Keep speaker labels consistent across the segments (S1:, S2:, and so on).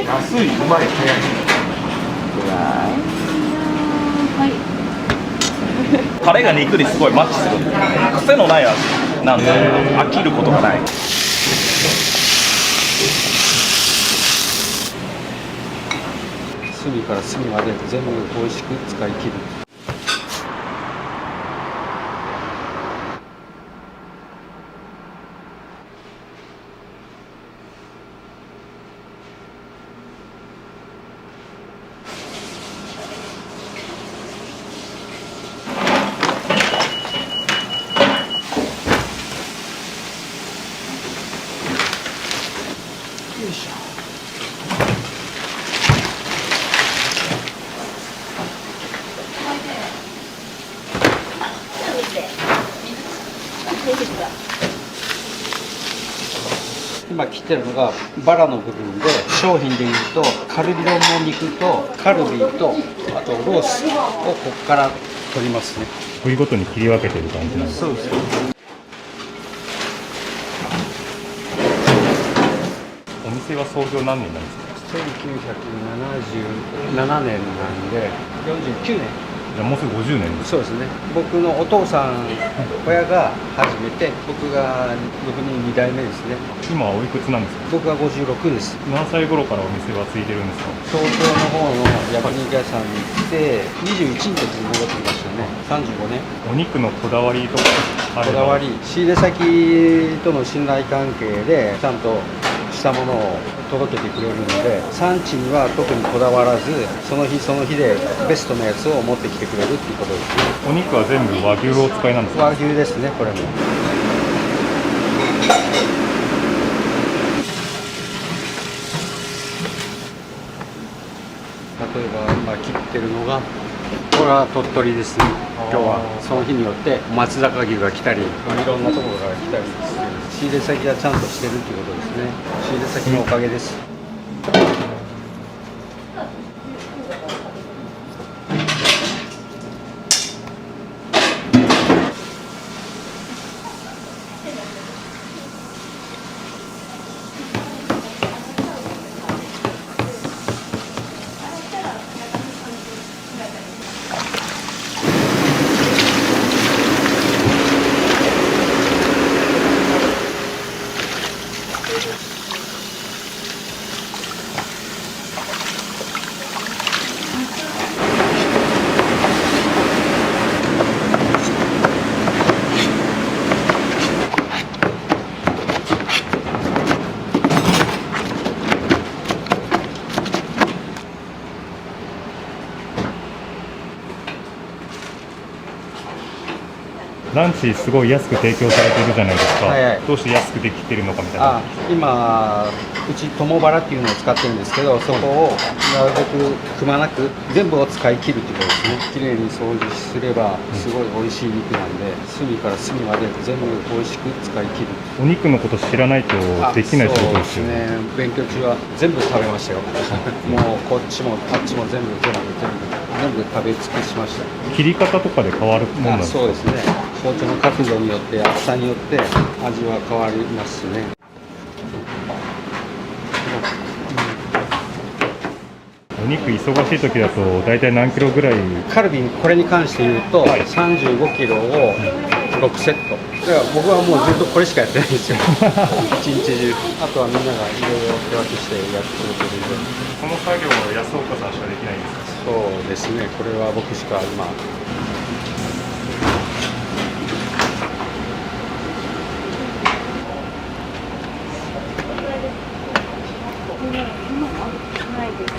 S1: 安い、うまい、早い。
S2: はい。
S3: タレが肉にすごいマッチする。癖のない味なんで飽きることがない。
S1: 隅から隅まで全部美味しく使い切る。よいしょ。今切ってるのがバラの部分で、商品でいうとカルビ丼の肉とカルビとあとロースをここから取りますね。
S4: 部位ごとに切り分けてる感じなんですか？
S1: そうです。
S4: お店は創業何年なんですか
S1: 1977年なんで49年。
S4: じゃあもうすぐ50年です。
S1: そうですね。僕のお父さん、親が始めて、僕が6人2代目ですね。
S4: 今はおいくつなんですか？
S1: 僕は56です。
S4: 何歳頃からお店は継いでるんですか？
S1: 東京の方の焼肉屋さんに行って21の時に戻ってきましたね。35年。
S4: お肉のこだわりとかあれば。
S1: こだわり、仕入れ先との信頼関係でちゃんとしたものを届けてくれるので、産地には特にこだわらず、その日その日でベストなやつを持ってきてくれるっていうことですね。
S4: お肉は全部和牛をお使いなんですか？
S1: 和牛ですね、これも。例えば今切ってるのが、これは鳥取ですね。今日はその日によって松坂牛が来たり、いろんなところから来たりしてる。仕入れ先がちゃんとしてるっていうことですね。仕入れ先のおかげです。
S4: ランチすごい安く提供されてるじゃないですか、
S1: はいはい、
S4: どうして安くできてるのかみたいな。
S1: 今うち友バラっていうのを使ってるんですけど、そこをなるべくくまなく全部を使い切るっていうことですね。きれいに掃除すればすごい美味しい肉なんで、隅から隅まで全部美味しく使い切る。
S4: お肉のこと知らないとできない仕事ですよね。
S1: そうですね。勉強中は全部食べましたよ。もうこっちもあっちも全部食べ尽くしました。
S4: 切り方とかで変わるもんなんですか？
S1: そうですね。包丁の角度によって厚さによって味は変わりますね。
S4: お肉忙しい時だと大体何キロぐらい？
S1: カルビこれに関して言うと、
S4: はい、
S1: 35キロを6セット。だから僕はもうずっとこれしかやってないんですよ。一日中。あとはみんながいろいろ手分けしてやってくれてるんで。
S4: この作業は安岡さんしかできないんですか？
S1: そうですね。これは僕しか今。
S2: ないです。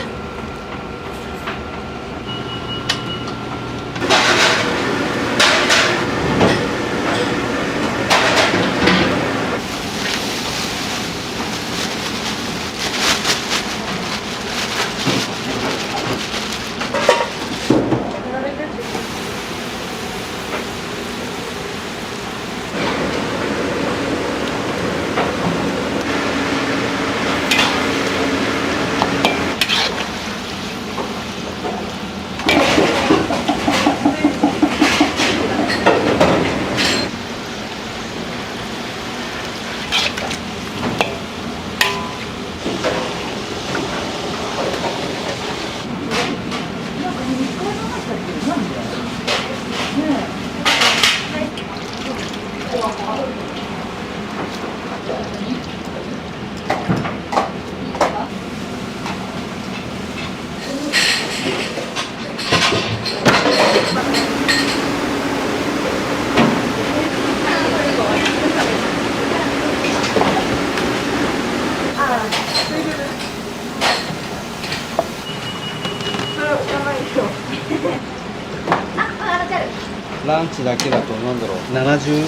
S1: ランチだけだとなんだろう70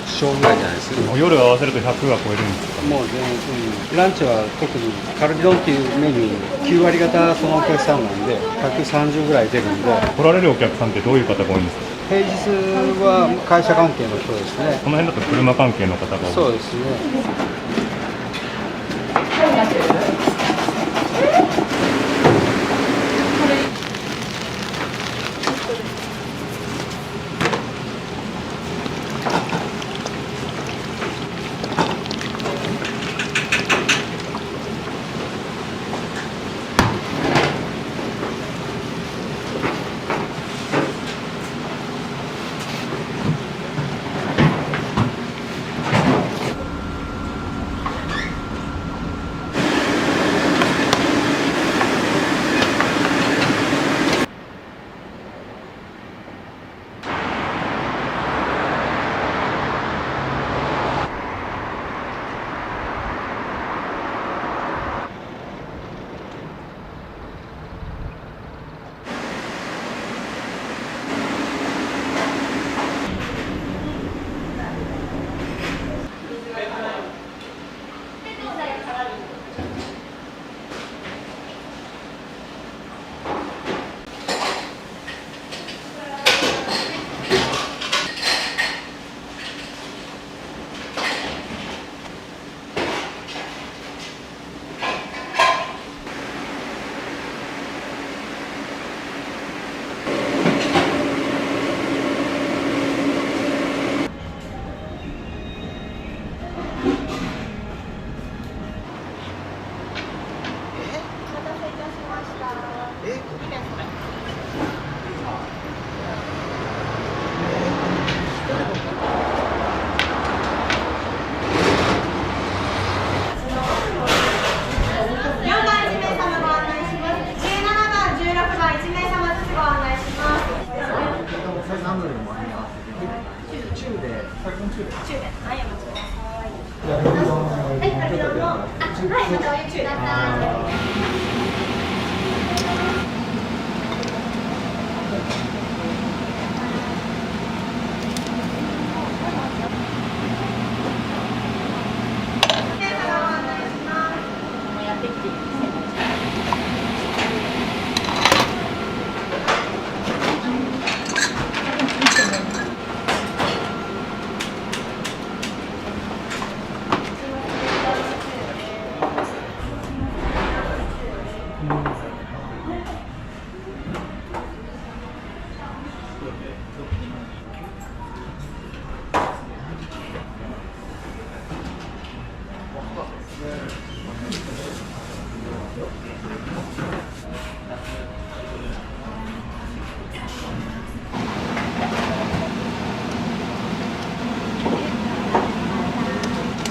S1: 勝ぐらいじゃないですか。
S4: もう夜合わせると100は超えるんですか？
S1: もう全然、ランチは特にカルビ丼っていうメニュー9割方そのお客さんなんで130ぐらい出るんで、
S4: 来られるお客さんってどういう方が多いんですか？
S1: 平日は会社関係の人ですね。
S4: この辺だと車関係の方が多い。
S1: そうですね。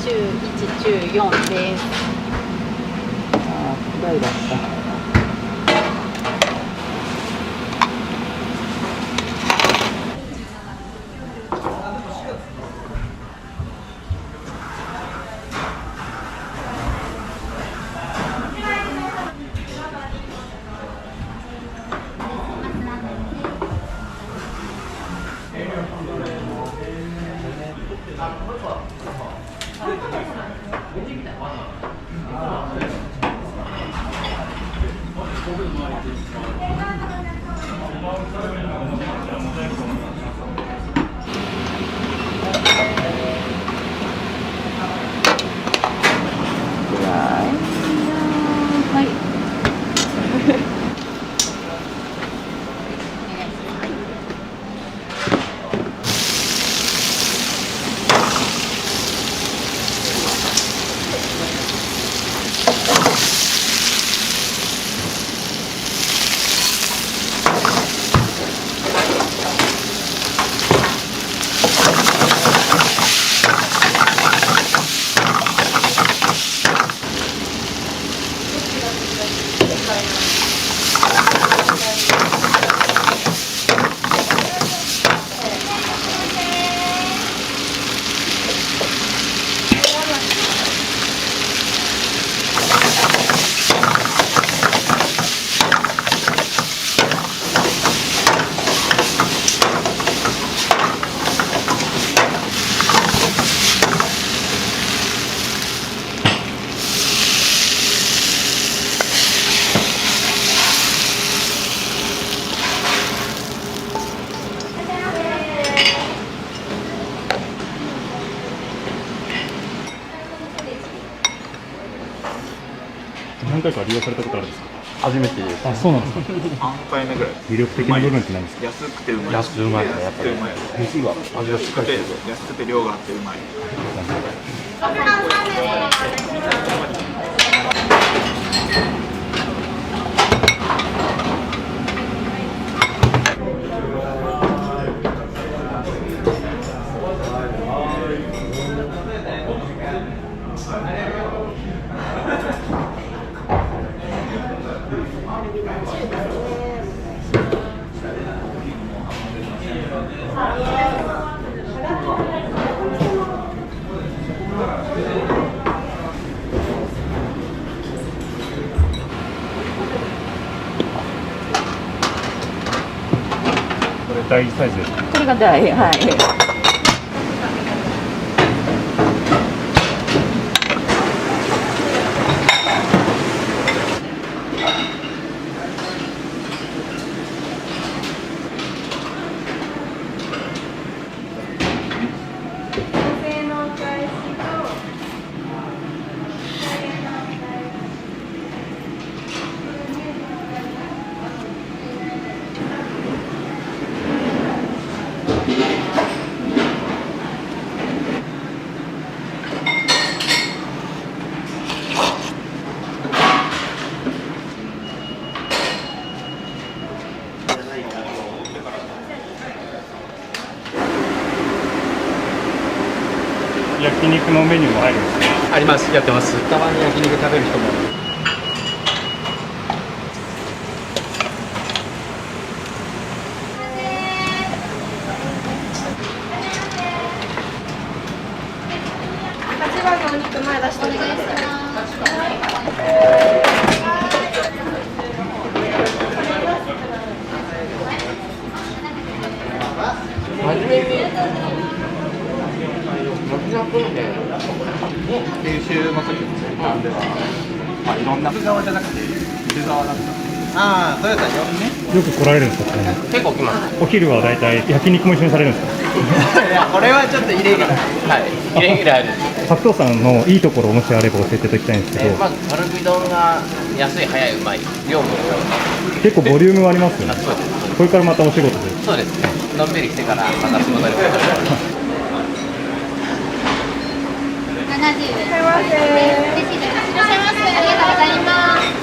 S2: 中1、中4です。
S1: ああ、嫌いだった。
S2: はい。
S4: 何回か利用されたことあるんですか？
S1: 初めてです。
S4: あ、そうなんですか。
S3: 3回目ぐらい。
S4: 魅力的な部分って何ですか？
S3: 安くてうまい。
S1: 安くてうまいからやっぱり
S3: 安くてうまい。
S1: 飯は味がしっかりしてる。
S3: 安くて量があってうまい。
S4: これ大サイズですか？
S2: これが大、はい。
S4: 焼肉のメニューも入るんですね。
S1: あります。やってます。たまに焼肉食べる人も。
S2: 8番のお肉前出してお願いします。
S1: 初めに九州まさきなんでまあいろんな側じゃなくて湯沢だった。ああ、トヨタ4ね。
S4: よく来られるんですか？
S1: 結構来ます。
S4: お昼はだいたい焼肉も一緒にされるんですか？
S1: いや、これはちょっとイレギュラー。はい、イレギュラーです。
S4: 白桃さんのいいところをもしあれば教えていただきたいんですけど、
S5: まずカルビ丼が安い、早い、うまい、量も
S4: 結構ボリュームありますよね。
S5: そうです。
S4: これからまたお仕事で。
S5: そうですね。のんびり来てからまた仕事に戻ります。
S2: 70円。いらっしゃいませ。いらっしゃいませ。ありがとうございます。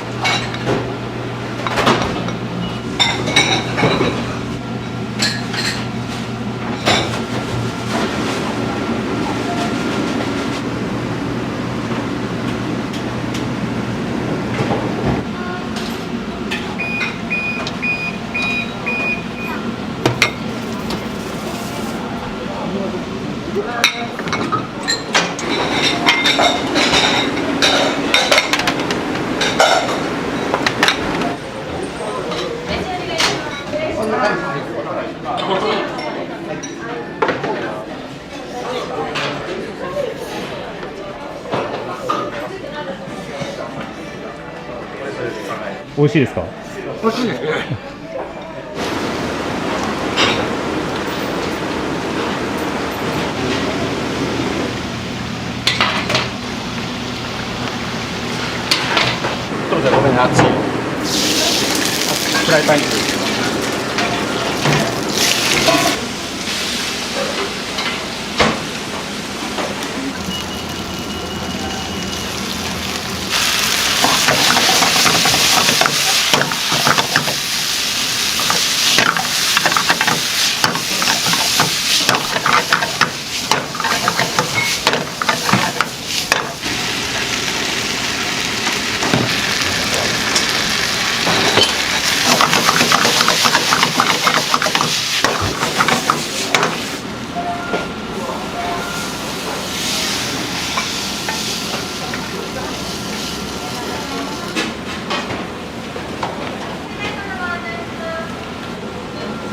S4: 美味しいですか？
S1: 美味しいですね。どうぞ、ごめんな、熱い。フライパンに。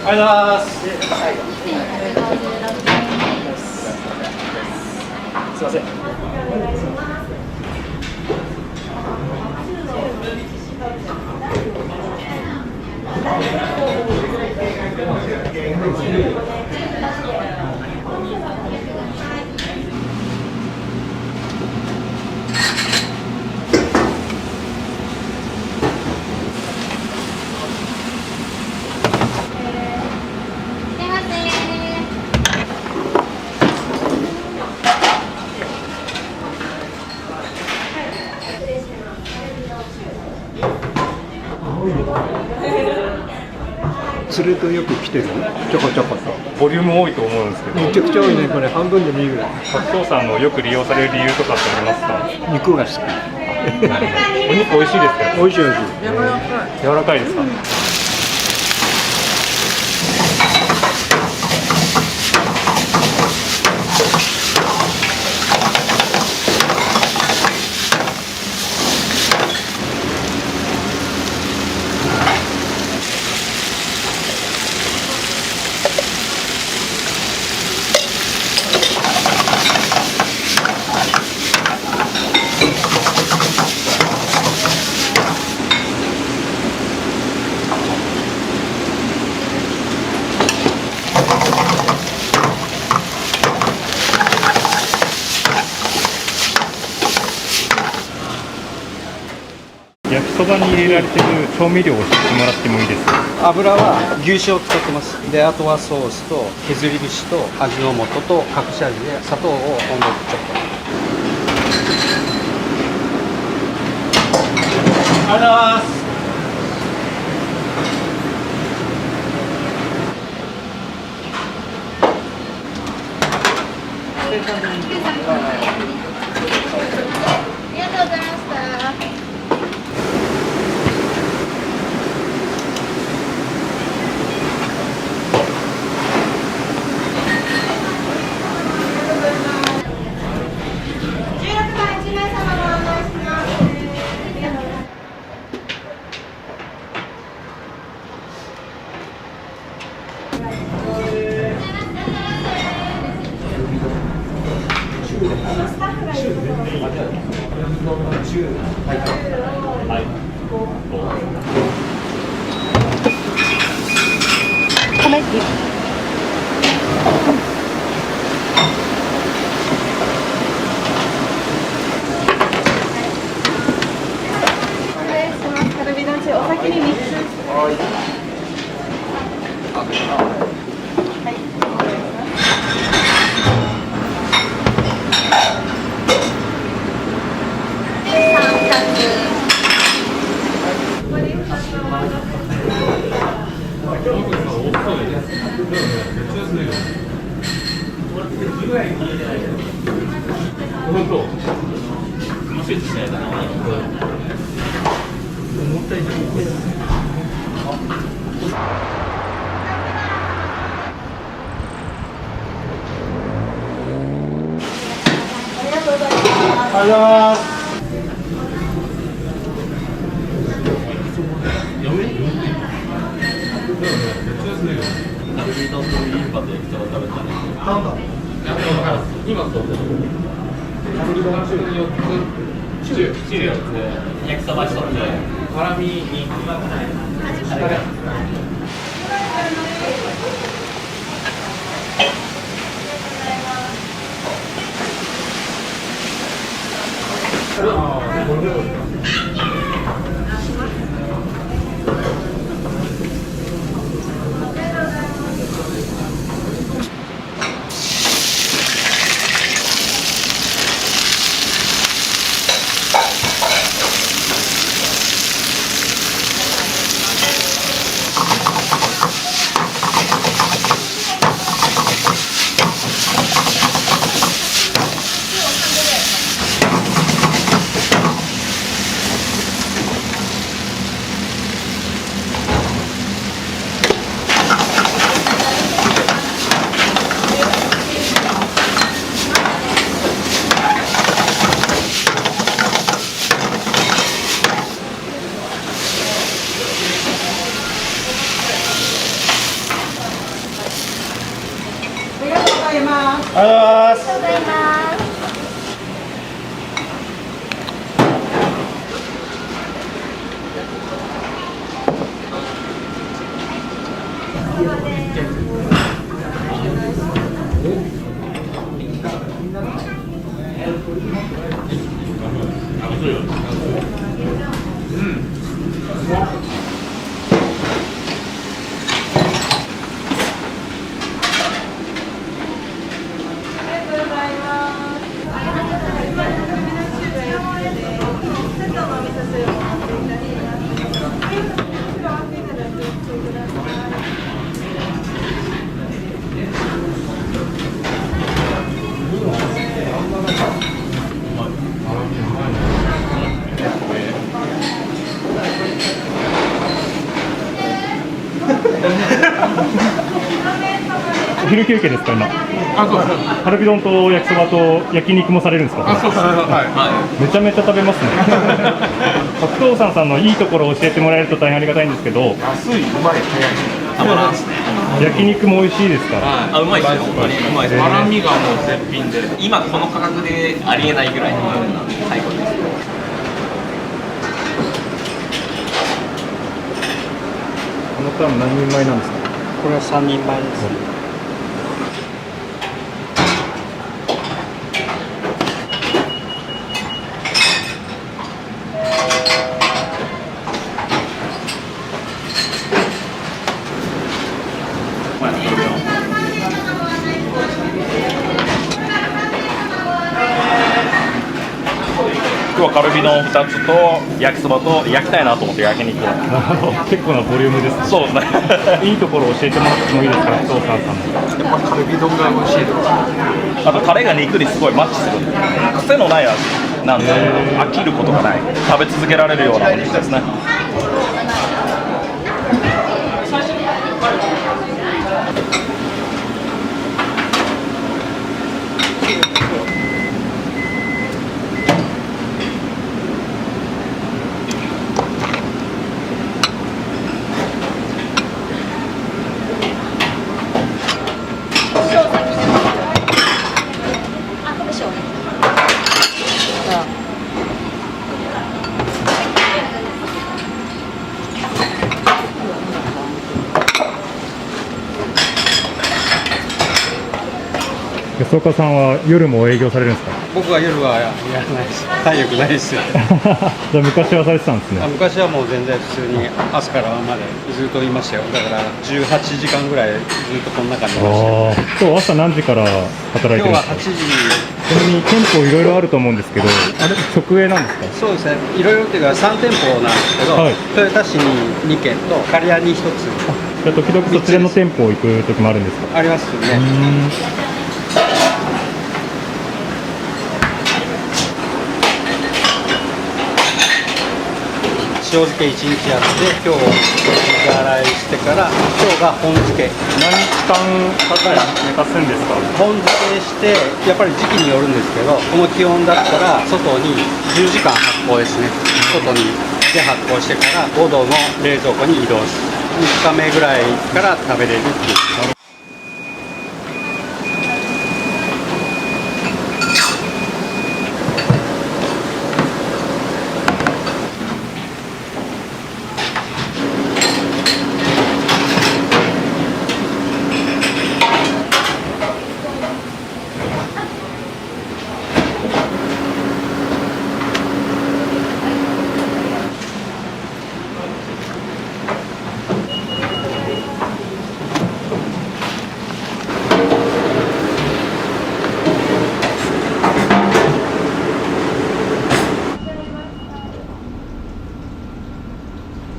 S1: ありがとうございます。すいません。釣るとよく来てるちょこちょこと
S4: ボリューム多いと思うんですけど、
S1: めちゃくちゃ多いね。これ半分でもいいぐらい。
S4: 格闘さんのよく利用される理由とかってありますか？
S1: 肉が好き。
S4: お肉美味しいですか？
S1: 美味しい美味しい。
S4: 柔らかいですか？焼きそばに入れられてる調味料を知ってもらってもいいですか？
S1: 油は牛脂を使ってます。で、あとはソースと削り節と味の素と隠し味で砂糖を温度でちょっと。ありがとうございます。
S2: ありがとうございました。
S6: カルビダチお先に3つ。
S5: 焼きそば1つ、ハラミ2
S2: ありがとうございます。
S4: 昼休憩ですか、今。
S7: あ、そうです。
S4: カルビ丼と焼きそばと焼肉もされるんですか。
S7: あ、そうです。は
S4: めちゃめちゃ食べますね。白桃さんのいいところを教えてもらえると大変ありがたいんですけど、
S7: い。安い、うまい、早い。
S5: たまらんですね。
S4: 焼肉も美味しいですか。
S5: あ、うまいですよ。本当にうまいです。
S7: ハラミがもう絶品で。
S5: 今この価格でありえないぐらいの最高です。
S4: このタン何人前なんですか。
S1: これは3人前ですね。
S3: 今日はカルビ丼2つと焼きそばと焼きたいなと思って焼肉を。
S4: 結構なボリュームですね。
S3: そうですね。
S4: いいところを教えてもらってもいいですか、白桃さんの。
S7: やっぱカルビ丼が美味しいです。
S3: あとタレが肉にすごいマッチするんで、癖のない味なんで飽きることがない、食べ続けられるようなお肉ですね。
S4: 安岡さんは夜も営業されるんですか。
S1: 僕は夜はやらないです。体力ないですよ。
S4: じゃあ昔はされてたんですね。
S1: 昔はもう全然普通に朝から晩までずっといましたよ。だから18時間ぐらいずっとこの中にいましたよ。
S4: 今日朝何時から働いて
S1: 今日は
S4: るんですか。
S1: 8時。
S4: ちなみに店舗いろいろあると思うんですけど、あれ直営なんですか。
S1: そうですね。いろいろっていうか3店舗なんですけど、
S4: はい
S1: 豊田市に2軒と刈谷に1つ
S4: じゃあ時々そちらの店舗行く時もあるんですか。
S1: ありますよね。塩漬け1日やって今日水洗いしてから今日が本漬け。
S4: 何時間かかる寝かすんですか。
S1: 本漬けしてやっぱり時期によるんですけど、この気温だったら外に10時間発酵ですね。外にで発酵してから5度の冷蔵庫に移動する。3日目ぐらいから食べれるっていう。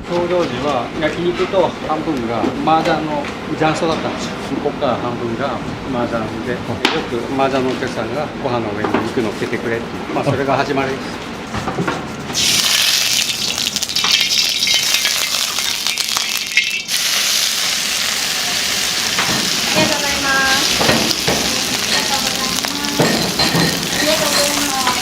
S1: 総領事は焼肉と半分が麻雀の雀荘だったんですよ。ここから半分が麻雀で、よく麻雀のお客さんがご飯の上に肉乗っけてくれっていう、まあそれが始まりです。
S2: ありがとうございます。ありがとうございます。ありがとうございます。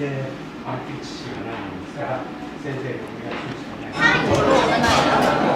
S1: で、安吉しかないんですから、先生にお願いするしかない。
S2: はい、お願いします。